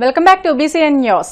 Welcome back to BCN news.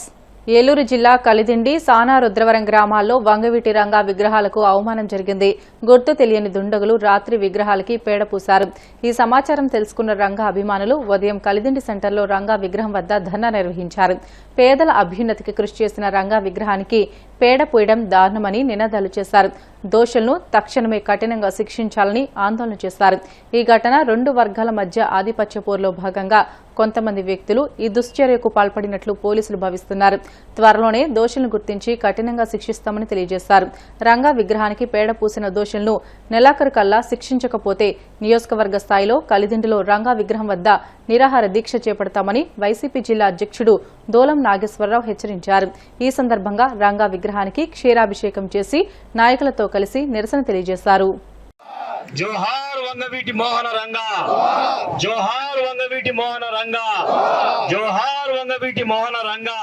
Eluru జిల్లా కలిదిండి, సానా రుద్రవరం గ్రామాల్లో వంగవీటి రంగా విగ్రహాలకు అవమానం జరిగింది. గుర్తు తెలియని దుండగులు రాత్రి విగ్రహాలకి పేడ పూశారు. ఈ సమాచారం తెలుసుకున్న రంగా అభిమానులు ఉదయం కలిదిండి సెంటర్లో రంగా విగ్రహం వద్ద ధర్నా నిర్వహించారు. పేదల అభ్యున్నతికి కృషి చేసిన రంగా విగ్రహానికి పేడ పూయడం దారుణమని నినాదాలు చేశారు. దోషులను తక్షణమే కఠినంగా శిక్షించాలని ఆందోళన చేశారు. ఈ ఘటన రెండు వర్గాల మధ్య ఆధిపత్య పోరులో భాగంగా కొంతమంది వ్యక్తులు ఈ దుశ్చర్యకు పాల్పడినట్లు పోలీసులు భావిస్తున్నారు. త్వరలోనే దోషులను గుర్తించి కఠినంగా శిక్షిస్తామని తెలియజేశారు. రంగా విగ్రహానికి పేడ పూసిన దోషులను నెలాఖరు కల్లా శిక్షించకపోతే నియోజకవర్గ స్థాయిలో కలిదిండిలో రంగా విగ్రహం వద్ద నిరాహార దీక్ష చేపడతామని వైసీపీ జిల్లా అధ్యక్షుడు దోలం నాగేశ్వరరావు హెచ్చరించారు. ఈ సందర్భంగా రంగా విగ్రహానికి క్షీరాభిషేకం చేసి నాయకులతో కలిసి నిరసన తెలియజేశారు. జోహార్ వంగవీటి మోహన రంగా, జోహార్ వంగవీటి మోహన రంగా, జోహార్ వంగవీటి మోహన రంగా.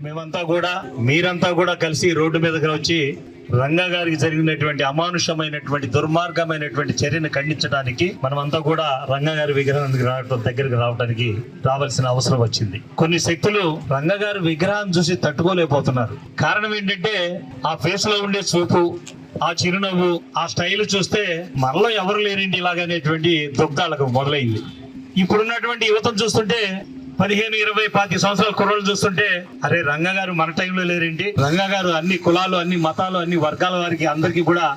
మేమంతా కూడా మీరంతా కూడా కలిసి రోడ్డు మీదకి వచ్చి రంగా గారికి జరిగినటువంటి అమానుషమైనటువంటి దుర్మార్గమైనటువంటి చర్యను ఖండించడానికి మనమంతా కూడా రంగా గారి విగ్రహానికి దగ్గరికి రావడానికి రావాల్సిన అవసరం వచ్చింది. కొన్ని శక్తులు రంగా గారి విగ్రహం చూసి తట్టుకోలేకపోతున్నారు. కారణం ఏంటంటే ఆ ఫేస్ లో ఉండే చూపు, ఆ చిరునవ్వు, ఆ స్టైల్ చూస్తే మనలో ఎవరు లేరండి ఇలాగనేటువంటి దుగ్ధాలకు మొదలైంది. ఇప్పుడున్నటువంటి యువతను చూస్తుంటే 15, 20, 25 సంవత్సరాల కుర్రోళ్ళు చూస్తుంటే అరే రంగా గారు మన టైంలో లేరేంటి, రంగా గారు అన్ని కులాలు, అన్ని మతాలు, అన్ని వర్గాల వారికి అందరికీ కూడా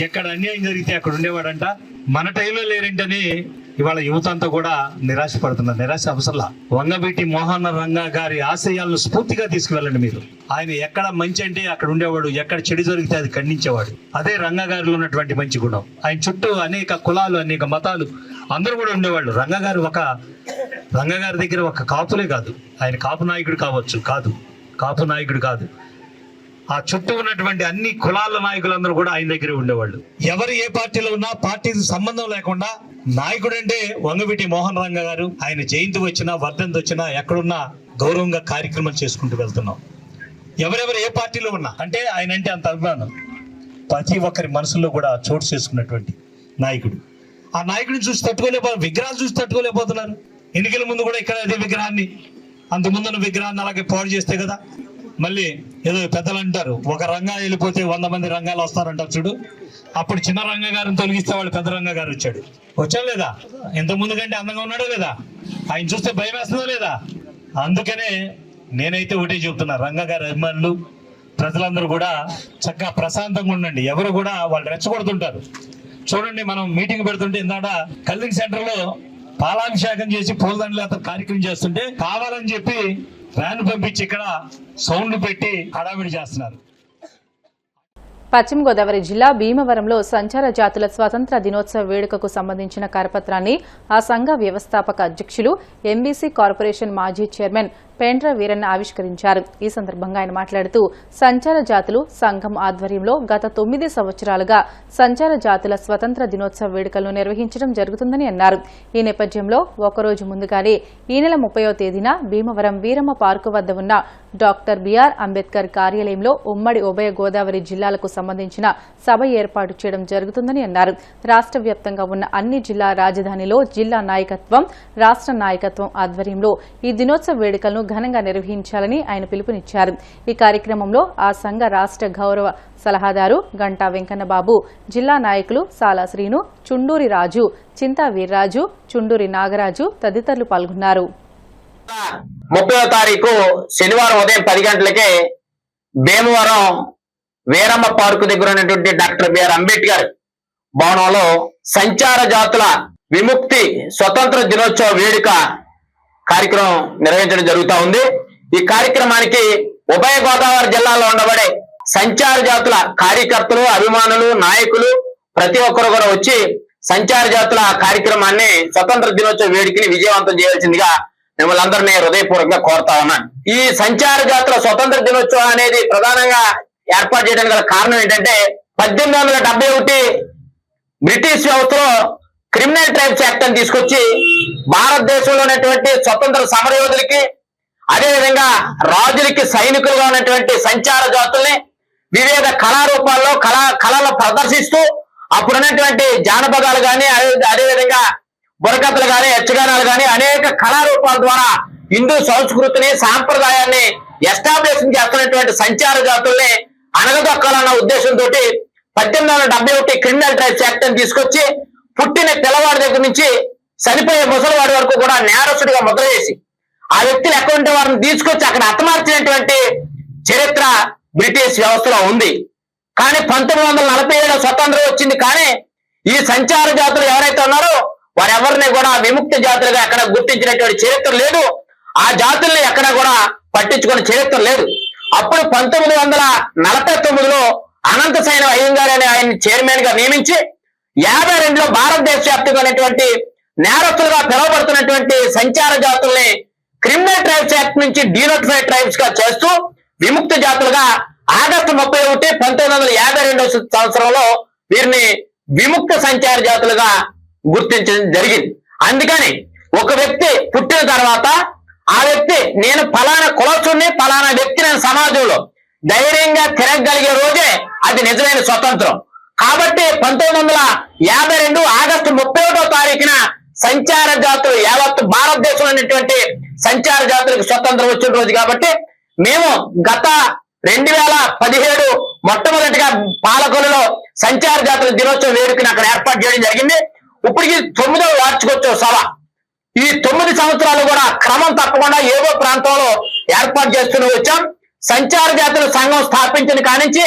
ఎక్కడ అన్యాయం జరిగితే అక్కడ ఉండేవాడంట, మన టైంలో లేరేంటని ఇవాళ యువత అంతా కూడా నిరాశపడుతున్నారు. నిరాశ అవసరంలా. వంగవీటి మోహన రంగా గారి ఆశయాలను స్ఫూర్తిగా తీసుకువెళ్ళండి. మీరు ఆయన ఎక్కడ మంచి అంటే అక్కడ ఉండేవాడు, ఎక్కడ చెడు జరిగితే అది ఖండించేవాడు. అదే రంగా గారిలో ఉన్నటువంటి మంచి గుణం. ఆయన చుట్టూ అనేక కులాలు, అనేక మతాలు అందరూ కూడా ఉండేవాళ్ళు. రంగా గారి దగ్గర ఒక కాపులే కాదు, ఆయన కాపు నాయకుడు కావచ్చు, కాపు నాయకుడు కాదు, ఆ చుట్టూ ఉన్నటువంటి అన్ని కులాల నాయకులందరూ కూడా ఆయన దగ్గరే ఉండేవాళ్ళు. ఎవరు ఏ పార్టీలో ఉన్నా పార్టీకి సంబంధం లేకుండా నాయకుడు అంటే వంగవీటి మోహన్ రంగా గారు. ఆయన జయంతి వచ్చినా, వర్ధంతి వచ్చినా, ఎక్కడున్నా గౌరవంగా కార్యక్రమాలు చేసుకుంటూ వెళ్తున్నాం. ఎవరెవరు ఏ పార్టీలో ఉన్నా అంటే ఆయన అంటే అంత అభిమానం ప్రతి ఒక్కరి మనసులో కూడా చోటు చేసుకున్నటువంటి నాయకుడు. ఆ నాయకుడిని చూసి తట్టుకోలేకపోతున్నారు, విగ్రహాలు చూసి తట్టుకోలేకపోతున్నారు. ఎన్నికల ముందు కూడా ఇక్కడ అదే విగ్రహాన్ని, అంతకుముందున్న విగ్రహాన్ని అలాగే పాడు చేస్తే కదా మళ్ళీ ఏదో పెద్దలు అంటారు, ఒక రంగా వెళ్ళిపోతే 100 మంది రంగాలు వస్తారంటారు చూడు. అప్పుడు చిన్న రంగా గారిని తొలగిస్తే వాళ్ళు పెద్ద రంగా గారు వచ్చాడు లేదా? ఇంత ముందు కంటే అందంగా ఉన్నాడో లేదా? ఆయన చూస్తే భయం వేస్తుందో లేదా? అందుకనే నేనైతే ఒకటే చెబుతున్నా, రంగా గారి అభిమానులు ప్రజలందరూ కూడా చక్కగా ప్రశాంతంగా ఉండండి. ఎవరు కూడా వాళ్ళు రెచ్చగొడుతుంటారు. చూడండి, మనం మీటింగ్ పెడుతుంటే ఇందాక కల్లింగ్ సెంటర్ లో పాలాభిషేకం చేసి పూలదండలతో కార్యక్రమం చేస్తుంటే కావాలని చెప్పి వ్యాన్ పంపించి ఇక్కడ సౌండ్ పెట్టి హడావిడి చేస్తున్నారు. పశ్చిమ గోదావరి జిల్లా భీమవరంలో సంచార జాతుల స్వాతంత్ర దినోత్సవ వేడుకకు సంబంధించిన కరపత్రాన్ని ఆ సంఘ వ్యవస్థాపక అధ్యక్షులు ఎంబీసీ కార్పొరేషన్ మాజీ చైర్మన్ పెండ్ర వీరన్న ఆవిష్కరించారు. ఈ సందర్భంగా ఆయన మాట్లాడుతూ సంచార జాతులు సంఘం ఆధ్వర్యంలో గత 9 సంవత్సరాలుగా సంచార జాతుల స్వతంత్ర దినోత్సవ వేడుకలను నిర్వహించడం జరుగుతుందని అన్నారు. ఈ నేపథ్యంలో ఒకరోజు ముందుగానే ఈ నెల 30వ తేదీన భీమవరం వీరమ్మ పార్కు వద్ద ఉన్న డాక్టర్ బిఆర్ అంబేద్కర్ కార్యాలయంలో ఉమ్మడి ఉభయ గోదావరి జిల్లాలకు సంబంధించిన సభ ఏర్పాటు చేయడం జరుగుతుందని అన్నారు. రాష్ట్ర వ్యాప్తంగా ఉన్న అన్ని జిల్లా రాజధానిలో జిల్లా నాయకత్వం, రాష్ట్ర నాయకత్వం ఆధ్వర్యంలో ఈ దినోత్సవ వేడుకలను ఘనంగా నిర్వహించాలని ఆయన పిలుపునిచ్చారు. ఈ కార్యక్రమంలో ఆ సంఘ రాష్ట్ర గౌరవ సలహాదారు గంటా వెంకన్నబాబు, జిల్లా నాయకులు సాలా శ్రీను, చుండూరి రాజు, చింతా వీర్రాజు, చుండూరి నాగరాజు తదితరులు పాల్గొన్నారు. 30వ తారీఖు శనివారం ఉదయం 10 గంటలకే భీమవరం వీరమ్మ పార్కు దగ్గర ఉన్నటువంటి డాక్టర్ బిఆర్ అంబేద్కర్ భవనంలో సంచార జాతుల విముక్తి స్వతంత్ర దినోత్సవ వేడుక కార్యక్రమం నిర్వహించడం జరుగుతూ ఉంది. ఈ కార్యక్రమానికి ఉభయ గోదావరి జిల్లాలో ఉండబడే సంచార జాతుల కార్యకర్తలు, అభిమానులు, నాయకులు ప్రతి ఒక్కరు కూడా వచ్చి సంచార జాతుల కార్యక్రమాన్ని స్వతంత్ర దినోత్సవ వేడుకని విజయవంతం చేయాల్సిందిగా మిమ్మల్ని అందరినీ హృదయపూర్వకంగా కోరుతా ఉన్నాను. ఈ సంచార జాతుల స్వతంత్ర దినోత్సవం అనేది ప్రధానంగా ఏర్పాటు చేయడానికి గల కారణం ఏంటంటే 1871 బ్రిటిష్ వ్యవస్థలో క్రిమినల్ ట్రైబ్స్ యాక్ట్ అని తీసుకొచ్చి భారతదేశంలో ఉన్నటువంటి స్వతంత్ర సమరయోధులకి, అదేవిధంగా రాజులకి సైనికులుగా ఉన్నటువంటి సంచార జాతుల్ని వివిధ కళారూపాల్లో కళలు ప్రదర్శిస్తూ అప్పుడున్నటువంటి జానపదాలు కానీ, అదేవిధంగా బుర్రకథలు కానీ, యక్షగానాలు కానీ అనేక కళారూపాల ద్వారా హిందూ సంస్కృతిని సాంప్రదాయాన్ని ఎస్టాబ్లిష్ చేస్తున్నటువంటి సంచార జాతుల్ని అణగదొక్కాలన్న ఉద్దేశంతో 1871 క్రిమినల్ ట్రైబ్స్ యాక్ట్ అని తీసుకొచ్చి పుట్టిన పిల్లవాడి దగ్గర నుంచి చనిపోయే ముసలివాడి వరకు కూడా నేరస్తుడిగా ముద్ర చేసి ఆ వ్యక్తులు ఎక్కడ ఉంటే వారిని తీసుకొచ్చి అక్కడ హతమార్చినటువంటి చరిత్ర బ్రిటిష్ వ్యవస్థలో ఉంది. కానీ 1947 స్వతంత్రం వచ్చింది. కానీ ఈ సంచార జాతులు ఎవరైతే ఉన్నారో వారెవరిని కూడా విముక్త జాతులుగా ఎక్కడ గుర్తించినటువంటి చరిత్ర లేదు. ఆ జాతుల్ని ఎక్కడ కూడా పట్టించుకునే చరిత్ర లేదు. అప్పుడు 1949లో అనంత సైన అయ్యంగార్ అనే ఆయన చైర్మన్ గా నియమించి 52లో భారతదేశ వ్యాప్తంగా నేరస్తులుగా పిలువబడుతున్నటువంటి సంచార జాతుల్ని క్రిమినల్ ట్రైబ్స్ యాక్ట్ నుంచి డీనోటిఫైడ్ ట్రైబ్స్ గా చేస్తూ విముక్త జాతులుగా ఆగస్టు 31, 1952 సంవత్సరంలో వీరిని విముక్త సంచార జాతులుగా గుర్తించడం జరిగింది. అందుకని ఒక వ్యక్తి పుట్టిన తర్వాత ఆ వ్యక్తి నేను ఫలానా కులస్తుని ఫలానా వ్యక్తి నేను సమాజంలో ధైర్యంగా తిరగగలిగే రోజే అది నిజమైన స్వతంత్రం. కాబట్టి 1952 ఆగస్టు 31వ తారీఖున సంచార జాతులు యావత్ భారతదేశంలో ఉన్నటువంటి సంచార జాతులకు స్వతంత్రం వచ్చిన రోజు. కాబట్టి మేము గత 2017 మొట్టమొదటిగా పాలకొల్లులో సంచార జాతుల దినోత్సవం వేడుకని అక్కడ ఏర్పాటు చేయడం జరిగింది. ఇప్పటికి 9వ వార్షికోత్సవ సభ. ఈ 9 సంవత్సరాలు కూడా క్రమం తప్పకుండా ఏదో ప్రాంతంలో ఏర్పాటు చేస్తూనే వచ్చాం. సంచార జాతుల సంఘం స్థాపించిన కానించి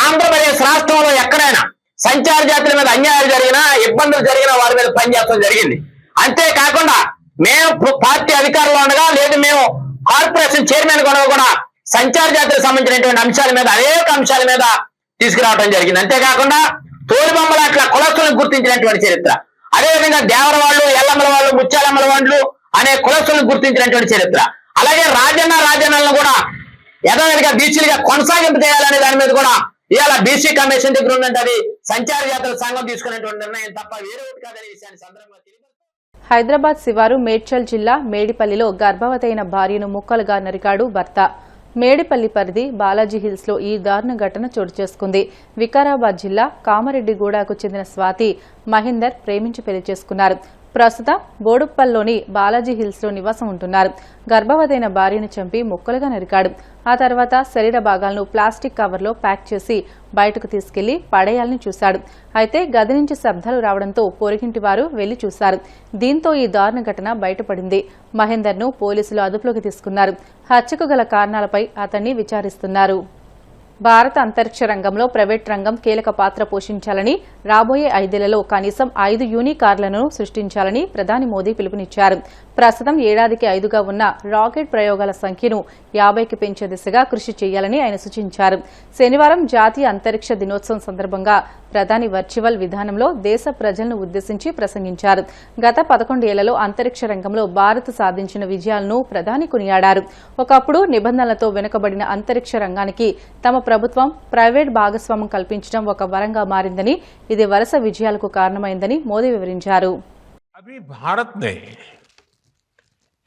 ఆంధ్రప్రదేశ్ రాష్ట్రంలో ఎక్కడైనా సంచార జాతుల మీద అన్యాయాలు జరిగినా ఇబ్బందులు జరిగినా వారి మీద పనిచేయడం జరిగింది. అంతేకాకుండా మేము పార్టీ అధికారంలో ఉండగా లేదు మేము కార్పొరేషన్ చైర్మన్ కూడా సంచార జాతులకు సంబంధించినటువంటి అంశాల మీద అనేక అంశాల మీద తీసుకురావడం జరిగింది. అంతేకాకుండా తోలుబొమ్మల అట్లా కులస్తులను గుర్తించినటువంటి చరిత్ర, అదేవిధంగా దేవర వాళ్ళు, ఎల్లమ్మల వాళ్ళు, ముత్యాలమ్మల వాళ్ళు అనే కులస్తులను గుర్తించినటువంటి చరిత్ర, అలాగే రాజన్నలను కూడా యథావిధిగా బీసీలుగా కొనసాగింపు చేయాలనే దాని మీద కూడా ఇవాళ బీసీ కమిషన్ దగ్గర ఉన్నట్టు అది సంచార జాతుల సంఘం తీసుకున్నటువంటి నిర్ణయం తప్ప వేరే ఒకటి కాదనే విషయాన్ని సందర్భంగా హైదరాబాద్ శివారు మేడ్చల్ జిల్లా మేడిపల్లిలో గర్భవతైన భార్యను ముక్కలుగా నరికాడు భర్త. మేడిపల్లి పరిధి బాలాజీ హిల్స్ లో ఈ దారుణ ఘటన చోటు చేసుకుంది. వికారాబాద్ జిల్లా కామారెడ్డిగూడకు చెందిన స్వాతి మహేందర్ ప్రేమించి పెళ్లి చేసుకున్నారు. ప్రస్తుతం బోడుప్పల్లోని బాలాజీ హిల్స్ లో నివాసం ఉంటున్నారు. గర్భవతైన భార్యను చంపి ముక్కలుగా నరికాడు. ఆ తర్వాత శరీర భాగాలను ప్లాస్టిక్ కవర్లో ప్యాక్ చేసి బయటకు తీసుకెళ్లి పడేయాలని చూశాడు. అయితే గది నుంచి శబ్దాలు రావడంతో పొరుగింటి వారు వెళ్లి చూశారు. దీంతో ఈ దారుణ ఘటన బయటపడింది. మహేందర్ను పోలీసులు అదుపులోకి తీసుకున్నారు. హత్యకు గల కారణాలపై అతన్ని విచారిస్తున్నారు. భారత అంతరిక్ష రంగంలో ప్రైవేట్ రంగం కీలక పాత్ర పోషించాలని, రాబోయే 5 ఏళ్లలో కనీసం 5 యూనికార్లను సృష్టించాలని ప్రధాని మోదీ పిలుపునిచ్చారు. ప్రస్తుతం ఏడాదికి 5గా ఉన్న రాకెట్ ప్రయోగాల సంఖ్యను 50కి పెంచే దిశగా కృషి చేయాలని ఆయన సూచించారు. శనివారం జాతీయ అంతరిక్ష దినోత్సవం సందర్భంగా ప్రధాని వర్చువల్ విధానంలో దేశ ప్రజలను ఉద్దేశించి ప్రసంగించారు. గత 11 ఏళ్లలో అంతరిక్ష రంగంలో భారత్ సాధించిన విజయాలను ప్రధాని కొనియాడారు. ఒకప్పుడు నిబంధనలతో వెనుకబడిన అంతరిక్ష రంగానికి తమ ప్రభుత్వం ప్రైవేట్ భాగస్వామ్యం కల్పించడం ఒక వరంగా మారిందని, ఇది వరుస విజయాలకు కారణమైందని మోదీ వివరించారు. अभी भारत ने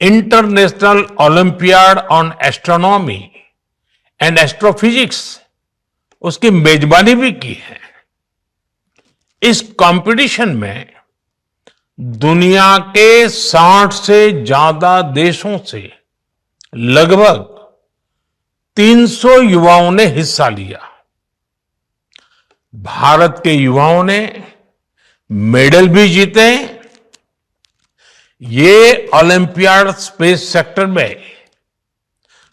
international olympiad on astronomy and astrophysics उसकी मेजबानी भी की है. इस कंपटीशन में दुनिया के 60 से ज्यादा देशों से लगभग 300 युवाओं ने हिस्सा लिया. भारत के युवाओं ने मेडल भी जीते. ये ओलंपियाड स्पेस सेक्टर में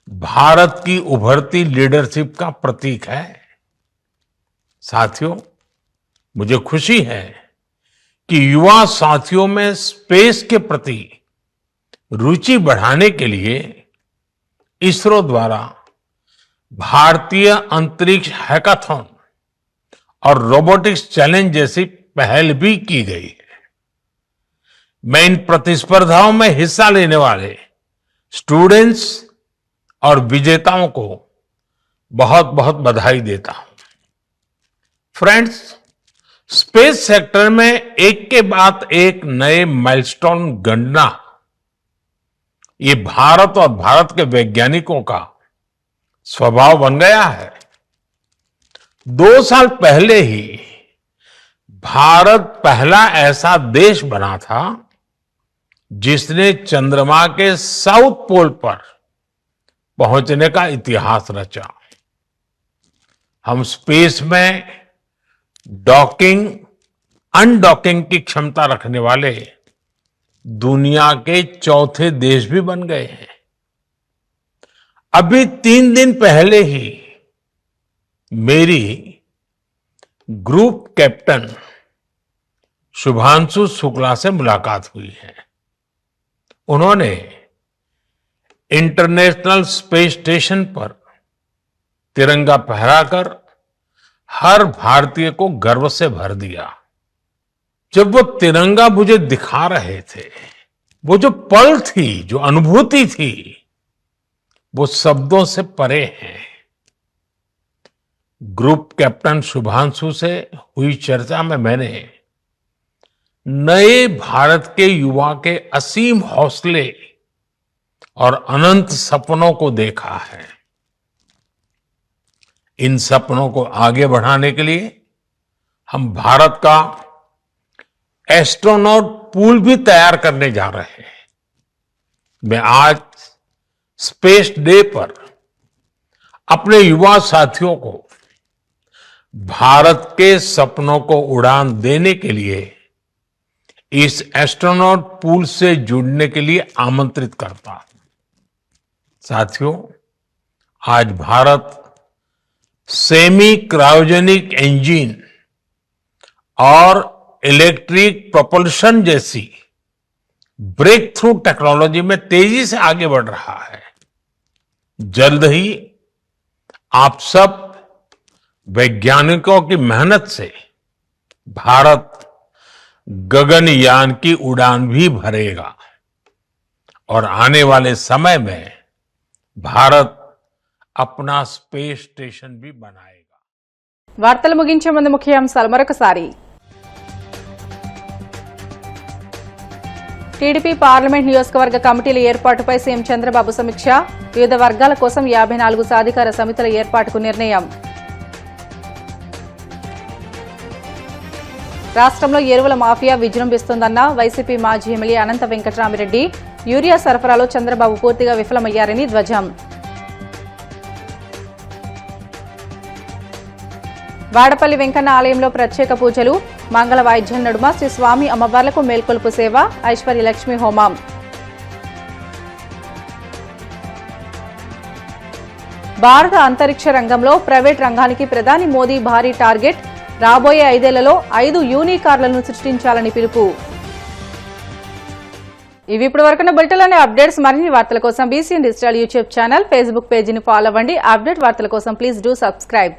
भारत की उभरती लीडरशिप का प्रतीक है. साथियों, मुझे खुशी है कि युवा साथियों में स्पेस के प्रति रुचि बढ़ाने के लिए इसरो द्वारा भारतीय अंतरिक्ष हैकाथॉन और रोबोटिक्स चैलेंज जैसी पहल भी की गई है. मैं इन प्रतिस्पर्धाओं में हिस्सा लेने वाले स्टूडेंट्स और विजेताओं को बहुत बहुत बधाई देता हूं. फ्रेंड्स, स्पेस सेक्टर में एक के बाद एक नए माइलस्टोन गणना ये भारत और भारत के वैज्ञानिकों का स्वभाव बन गया है. 2 साल पहले ही भारत पहला ऐसा देश बना था जिसने चंद्रमा के साउथ पोल पर पहुंचने का इतिहास रचा। हम स्पेस में डॉकिंग, अनडॉकिंग की क्षमता रखने वाले दुनिया के चौथे देश भी बन गए हैं। अभी 3 दिन पहले ही मेरी ग्रुप कैप्टन शुभांशु शुक्ला से मुलाकात हुई है। उन्होंने इंटरनेशनल स्पेस स्टेशन पर तिरंगा फहराकर हर भारतीय को गर्व से भर दिया। जब वो तिरंगा मुझे दिखा रहे थे, वो जो पल थी, जो अनुभूति थी, वो शब्दों से परे है। ग्रुप कैप्टन शुभांशु से हुई चर्चा में मैंने नए भारत के युवा के असीम हौसले और अनंत सपनों को देखा है। इन सपनों को आगे बढ़ाने के लिए हम भारत का एस्ट्रोनॉट पूल भी तैयार करने जा रहे हैं। मैं आज स्पेस डे पर अपने युवा साथियों को भारत के सपनों को उड़ान देने के लिए इस एस्ट्रोनॉट पूल से जुड़ने के लिए आमंत्रित करता हूं। साथियों, आज भारत सेमी क्रायोजेनिक इंजन और इलेक्ट्रिक प्रोपल्शन जैसी ब्रेक थ्रू टेक्नोलॉजी में तेजी से आगे बढ़ रहा है। जल्द ही आप सब वैज्ञानिकों की मेहनत से भारत गगनयान की उड़ान भी भरेगा और आने वाले समय में भारत अपना स्पेस स्टेशन भी बनाएगा। వార్తలు ముగించే ముందు ముఖ్యాంశాలు మరొకసారి. టీడీపీ పార్లమెంట్ నియోజకవర్గ కమిటీల ఏర్పాటుపై సీఎం చంద్రబాబు సమీక్ష. వివిధ వర్గాల కోసం 54 సాధికార సమితుల ఏర్పాటుకు నిర్ణయం. రాష్ట్రంలో ఎరువుల మాఫియా విజృంభిస్తోందన్న వైసీపీ మాజీ ఎమ్మెల్యే అనంత వెంకటరామిరెడ్డి. యూరియా సరఫరాలో చంద్రబాబు పూర్తిగా విఫలమయ్యారని ధ్వజం. వాడపల్లి వెంకన్న ఆలయంలో ప్రత్యేక పూజలు. మంగళ వాయిద్యం నడుమ శ్రీ స్వామి అమ్మవార్లకు మేల్కొలుపు సేవ, ఐశ్వర్య లక్ష్మీ హోమం. భారత అంతరిక్ష రంగంలో ప్రైవేట్ రంగానికి ప్రధాని మోదీ భారీ టార్గెట్. రాబోయే 5 ఏళ్లలో 5 యూనికార్లను సృష్టించాలని పిలుపు. ఇవి ఇప్పటి వరకున్న బులెటిన్లోని అప్డేట్స్. మరిన్ని వార్తల కోసం BCN digital YouTube channel, Facebook పేజీని ఫాలో అవ్వండి. అప్డేట్ వార్తల కోసం ప్లీజ్ డూ సబ్స్క్రైబ్.